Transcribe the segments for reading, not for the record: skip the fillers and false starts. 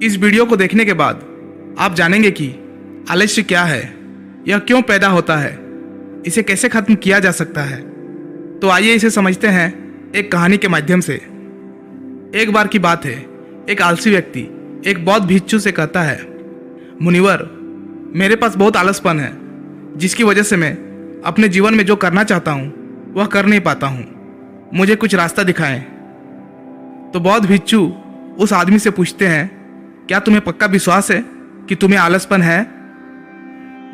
इस वीडियो को देखने के बाद आप जानेंगे कि आलस्य क्या है, यह क्यों पैदा होता है, इसे कैसे खत्म किया जा सकता है। तो आइए इसे समझते हैं एक कहानी के माध्यम से। एक बार की बात है, एक आलसी व्यक्ति एक बौद्ध भिक्षु से कहता है, मुनिवर, मेरे पास बहुत आलसपन है, जिसकी वजह से मैं अपने जीवन में जो करना चाहता हूँ वह कर नहीं पाता हूँ। मुझे कुछ रास्ता दिखाएं। तो बौद्ध भिक्षु उस आदमी से पूछते हैं, क्या तुम्हें पक्का विश्वास है कि तुम्हें आलसपन है?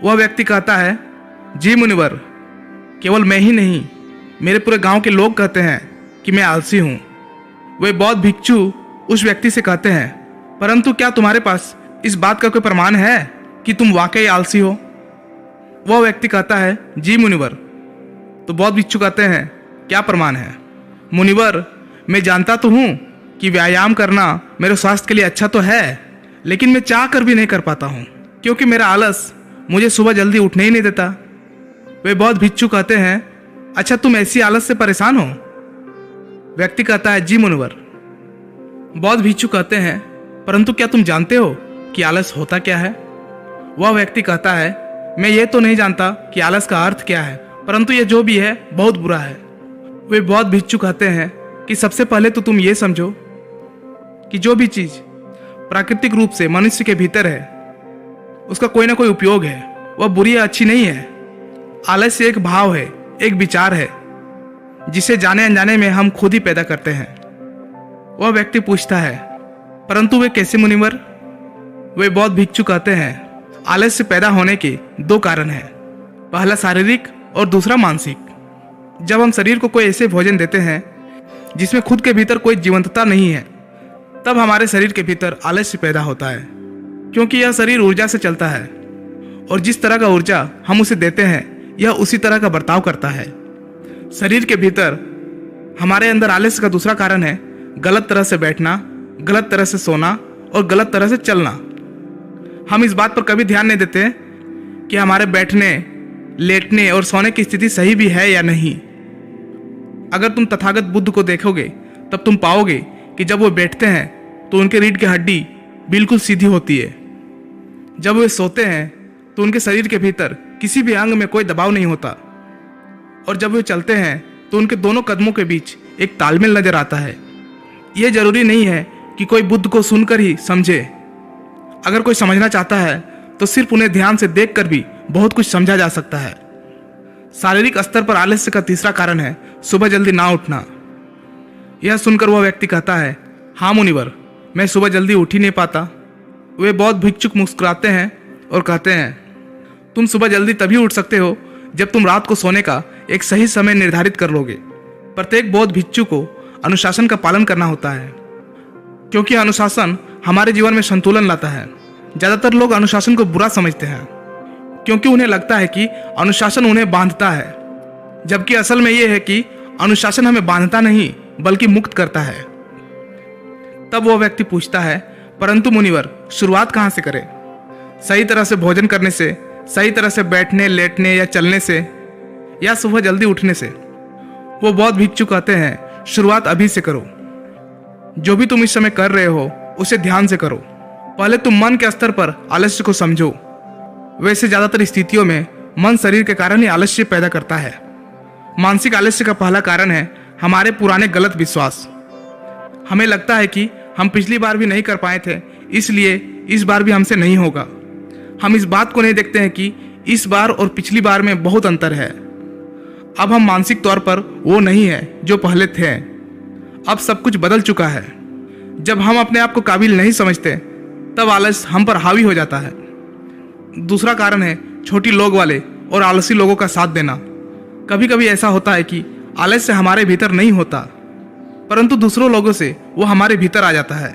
वह व्यक्ति कहता है, जी मुनिवर, केवल मैं ही नहीं, मेरे पूरे गांव के लोग कहते हैं कि मैं आलसी हूँ। वे बौद्ध भिक्षु उस व्यक्ति से कहते हैं, परंतु क्या तुम्हारे पास इस बात का कोई प्रमाण है कि तुम वाकई आलसी हो? वह व्यक्ति कहता है, जी मुनिवर। तो बौद्ध भिक्षु कहते हैं, क्या प्रमाण है? मुनिवर, मैं जानता तो हूँ कि व्यायाम करना मेरे स्वास्थ्य के लिए अच्छा तो है, लेकिन मैं चाह कर भी नहीं कर पाता हूँ, क्योंकि मेरा आलस मुझे सुबह जल्दी उठने ही नहीं देता। वे बौद्ध भिक्षु कहते हैं, अच्छा तुम ऐसी आलस से परेशान हो? व्यक्ति कहता है, जी मुनिवर। बौद्ध भिक्षु कहते हैं, परंतु क्या तुम जानते हो कि आलस होता क्या है? वह व्यक्ति कहता है, मैं ये तो नहीं जानता कि आलस का अर्थ क्या है, परंतु ये जो भी है बहुत बुरा है। वे बौद्ध भिक्षु कहते हैं कि सबसे पहले तो तुम ये समझो कि जो भी चीज प्राकृतिक रूप से मनुष्य के भीतर है उसका कोई ना कोई उपयोग है, वह बुरी या अच्छी नहीं है। आलस्य एक भाव है, एक विचार है, जिसे जाने अनजाने में हम खुद ही पैदा करते हैं। वह व्यक्ति पूछता है, परंतु वे कैसे मुनिवर? वे बौद्ध भिक्षु कहते हैं, आलस्य पैदा होने के दो कारण हैं, पहला शारीरिक और दूसरा मानसिक। जब हम शरीर को कोई ऐसे भोजन देते हैं जिसमें खुद के भीतर कोई जीवंतता नहीं है, तब हमारे शरीर के भीतर आलस्य पैदा होता है, क्योंकि यह शरीर ऊर्जा से चलता है और जिस तरह का ऊर्जा हम उसे देते हैं यह उसी तरह का बर्ताव करता है। शरीर के भीतर हमारे अंदर आलस्य का दूसरा कारण है गलत तरह से बैठना, गलत तरह से सोना और गलत तरह से चलना। हम इस बात पर कभी ध्यान नहीं देते कि हमारे बैठने, लेटने और सोने की स्थिति सही भी है या नहीं। अगर तुम तथागत बुद्ध को देखोगे तब तुम पाओगे कि जब वो बैठते हैं तो उनके रीढ़ की हड्डी बिल्कुल सीधी होती है। जब वे सोते हैं तो उनके शरीर के भीतर किसी भी अंग में कोई दबाव नहीं होता, और जब वे चलते हैं तो उनके दोनों कदमों के बीच एक तालमेल नजर आता है। यह जरूरी नहीं है कि कोई बुद्ध को सुनकर ही समझे। अगर कोई समझना चाहता है तो सिर्फ उन्हें ध्यान से देखकर भी बहुत कुछ समझा जा सकता है। शारीरिक स्तर पर आलस्य का तीसरा कारण है सुबह जल्दी ना उठना। यह सुनकर वह व्यक्ति कहता है, हाँ मुनिवर, मैं सुबह जल्दी उठ ही नहीं पाता। वे बौद्ध भिक्षुक मुस्कुराते हैं और कहते हैं, तुम सुबह जल्दी तभी उठ सकते हो जब तुम रात को सोने का एक सही समय निर्धारित कर लोगे। प्रत्येक बौद्ध भिक्षु को अनुशासन का पालन करना होता है, क्योंकि अनुशासन हमारे जीवन में संतुलन लाता है। ज्यादातर लोग अनुशासन को बुरा समझते हैं, क्योंकि उन्हें लगता है कि अनुशासन उन्हें बांधता है, जबकि असल में यह है कि अनुशासन हमें बांधता नहीं बल्कि मुक्त करता है। तब वह व्यक्ति पूछता है, परंतु मुनिवर, शुरुआत कहाँ से करें? सही तरह से भोजन करने से, सही तरह से बैठने, लेटने या चलने से, या सुबह जल्दी उठने से? वो बौद्ध भिक्षु कहते हैं, शुरुआत अभी से करो। जो भी तुम इस समय कर रहे हो उसे ध्यान से करो। पहले तुम मन के स्तर पर आलस्य को समझो। वैसे ज्यादातर स्थितियों में मन शरीर के कारण ही आलस्य पैदा करता है। मानसिक आलस्य का पहला कारण है हमारे पुराने गलत विश्वास। हमें लगता है कि हम पिछली बार भी नहीं कर पाए थे, इसलिए इस बार भी हमसे नहीं होगा। हम इस बात को नहीं देखते हैं कि इस बार और पिछली बार में बहुत अंतर है। अब हम मानसिक तौर पर वो नहीं है जो पहले थे। अब सब कुछ बदल चुका है। जब हम अपने आप को काबिल नहीं समझते तब आलस हम पर हावी हो जाता है। दूसरा कारण है छोटी लोग वाले और आलसी लोगों का साथ देना। कभी कभी ऐसा होता है कि आलस्य हमारे भीतर नहीं होता, परंतु दूसरों लोगों से वो हमारे भीतर आ जाता है।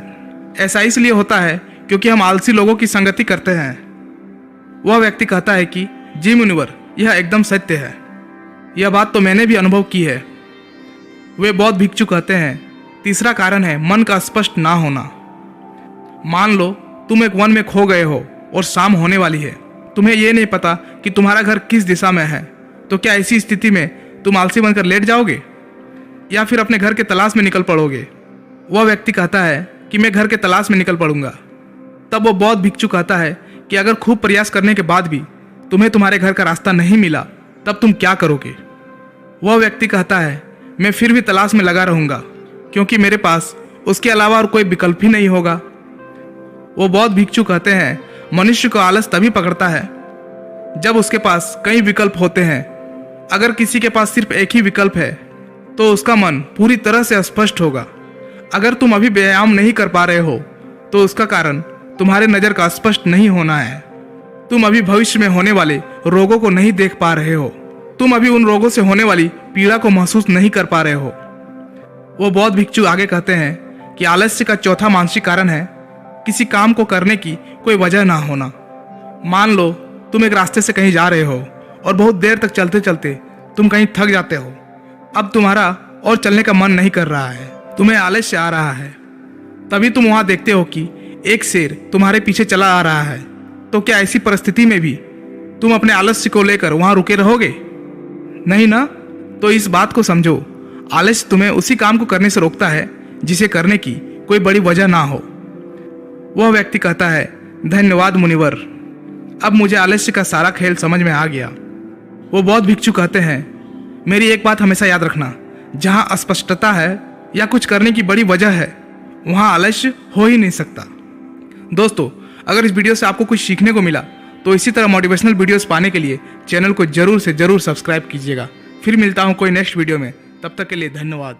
ऐसा इसलिए होता है क्योंकि हम आलसी लोगों की संगति करते हैं। वह व्यक्ति कहता है कि जी मुनिवर, यह एकदम सत्य है। यह बात तो मैंने भी अनुभव की है। वे बौद्ध भिक्षु कहते हैं, तीसरा कारण है मन का स्पष्ट ना होना। मान लो तुम एक वन में खो गए हो और शाम होने वाली है। तुम्हें यह नहीं पता कि तुम्हारा घर किस दिशा में है, तो क्या ऐसी स्थिति में तुम आलसी बनकर लेट जाओगे या फिर अपने घर के तलाश में निकल पड़ोगे? वह व्यक्ति कहता है कि मैं घर के तलाश में निकल पड़ूंगा। तब वो बौद्ध भिक्षु कहता है कि अगर खूब प्रयास करने के बाद भी तुम्हें तुम्हारे घर का रास्ता नहीं मिला तब तुम क्या करोगे। वह व्यक्ति कहता है, मैं फिर भी तलाश में लगा रहूंगा, क्योंकि मेरे पास उसके अलावा और कोई विकल्प ही नहीं होगा। वो बौद्ध भिक्षु कहते हैं, मनुष्य को आलस तभी पकड़ता है जब उसके पास कई विकल्प होते हैं। अगर किसी के पास सिर्फ एक ही विकल्प है तो उसका मन पूरी तरह से अस्पष्ट होगा। अगर तुम अभी व्यायाम नहीं कर पा रहे हो तो उसका कारण तुम्हारे नज़र का स्पष्ट नहीं होना है। तुम अभी भविष्य में होने वाले रोगों को नहीं देख पा रहे हो। तुम अभी उन रोगों से होने वाली पीड़ा को महसूस नहीं कर पा रहे हो। वो बौद्ध भिक्षु आगे कहते हैं कि आलस्य का चौथा मानसिक कारण है किसी काम को करने की कोई वजह ना होना। मान लो तुम एक रास्ते से कहीं जा रहे हो और बहुत देर तक चलते चलते तुम कहीं थक जाते हो। अब तुम्हारा और चलने का मन नहीं कर रहा है, तुम्हें आलस्य आ रहा है। तभी तुम वहां देखते हो कि एक शेर तुम्हारे पीछे चला आ रहा है। तो क्या ऐसी परिस्थिति में भी तुम अपने आलस्य को लेकर वहां रुके रहोगे? नहीं ना। तो इस बात को समझो, आलस्य तुम्हें उसी काम को करने से रोकता है जिसे करने की कोई बड़ी वजह ना हो। वह व्यक्ति कहता है, धन्यवाद मुनिवर, अब मुझे आलस्य का सारा खेल समझ में आ गया। वो बौद्ध भिक्षु कहते हैं, मेरी एक बात हमेशा याद रखना, जहां अस्पष्टता है या कुछ करने की बड़ी वजह है वहां आलस्य हो ही नहीं सकता। दोस्तों, अगर इस वीडियो से आपको कुछ सीखने को मिला तो इसी तरह मोटिवेशनल वीडियोस पाने के लिए चैनल को जरूर से जरूर सब्सक्राइब कीजिएगा। फिर मिलता हूं कोई नेक्स्ट वीडियो में, तब तक के लिए धन्यवाद।